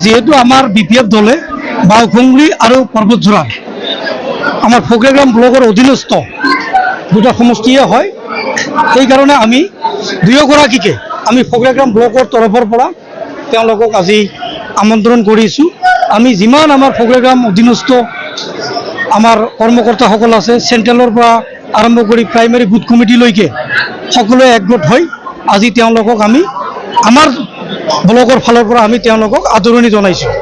যেহেতু আমাৰ বিপিএফ দলে বাউখুংৰি আৰ পৰ্বতঝোড়া আমাৰ ফকৰিয়াগ্ৰাম ব্লকেৰ অধীনস্থ দুটা সমষ্টিয়ে হয়, সেই কাৰণে আমি দুয়োগৰাকীকে আমি ফকৰিয়াগ্ৰাম ব্লকৰ তৰফৰ পৰা তেওঁলোকক আজি আমন্ত্ৰণ কৰিছোঁ। আমি যিমান আমাৰ ফকৰিয়াগ্ৰাম অধীনস্থ আমাৰ কৰ্মকৰ্তাসকল আছে, চেণ্ট্ৰেলৰ পৰা আৰম্ভ কৰি প্ৰাইমেৰী বুথ কমিটিলৈকে সকলোৱে একগোট হৈ আজি তেওঁলোকক আমি আমাৰ ব্লকৰ ফালৰ পৰা আমি তেওঁলোকক আদৰণি জনাইছোঁ।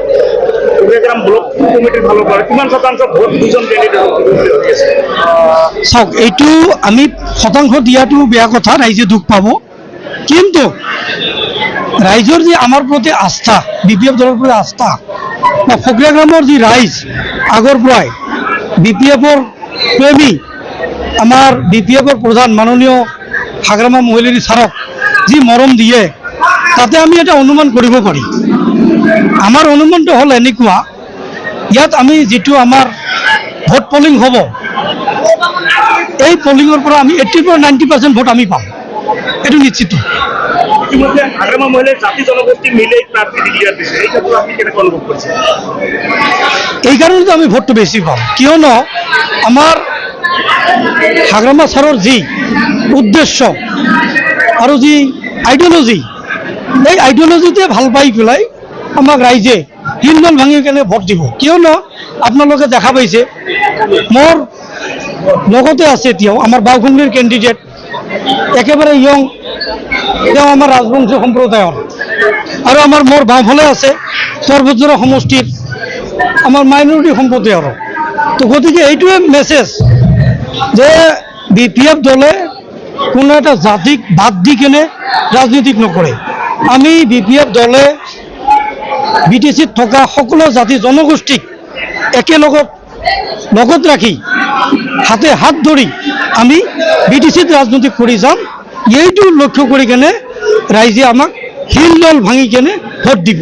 চাওক, এইটো আমি শতাংশ দিয়াটো বেয়া কথা, ৰাইজে দুখ পাব, কিন্তু ৰাইজৰ যি আমাৰ প্ৰতি আস্থা, বিপিএফ দলৰ প্ৰতি আস্থা বা ফকৰিয়াগ্ৰামৰ যি ৰাইজ আগৰ পৰাই বিপিএফৰ প্ৰেমী, আমাৰ বিপিএফৰ প্ৰধান মাননীয় হাগ্ৰামা মহিলাৰী ছাৰক যি মৰম দিয়ে, তাতে আমি এটা অনুমান কৰিব পাৰি। আমাৰ অনুমানটো হ'ল এনেকুৱা, ইয়াত আমি যিটো আমাৰ ভোট পলিং হ'ব, এই পলিঙৰ পৰা আমি 80-90% ভোট আমি পাম, এইটো নিশ্চিত। ইতিমধ্যে হাগ্রামা মহিলার জাতি জনগোষ্ঠী মিলে প্রার্থী ডিক্লেয়ার দিয়েছে, এই ক্ষেত্রে আপনি কেনেকৈ অনুভব করছেন? এই কাৰণেতো আমি ভোটটো বেছি পাম, কিয়নো আমাৰ হাগ্ৰামা ছাৰৰ যি উদ্দেশ্য আৰু যি আইডিঅলজি, এই আইডিঅলজিতে ভাল পাই পেলাই আমাক ৰাইজে হিন্দল ভাঙি কেনে ভোট দিব। কিয়নো আপোনালোকে দেখা পাইছে, মোৰ লগতে আছে এতিয়াও আমাৰ বাউখুংৰিৰ কেণ্ডিডেট, একেবাৰে ইয়ং, তেওঁ আমাৰ ৰাজবংশী সম্প্ৰদায়ৰ, আৰু আমাৰ মোৰ বাওঁফালে আছে পৰ্বতঝোড়া সমষ্টিৰ আমাৰ মাইনৰিটি সম্প্ৰদায়ৰ। তো গতিকে এইটোৱে মেছেজ যে বিপিএফ দলে কোনো এটা জাতিক বাদ দি কেনে ৰাজনীতি নকৰে। আমি বিপিএফ দলে বিটিচিত থকা সকলো জাতি জনগোষ্ঠীক লগত ৰাখি হাতে হাত ধৰি আমি বিটিচিত ৰাজনীতি কৰি যাম। এইটো লক্ষ্য কৰি কেনে ৰাইজে আমাক হিল দল ভাঙি কেনে ভোট দিব।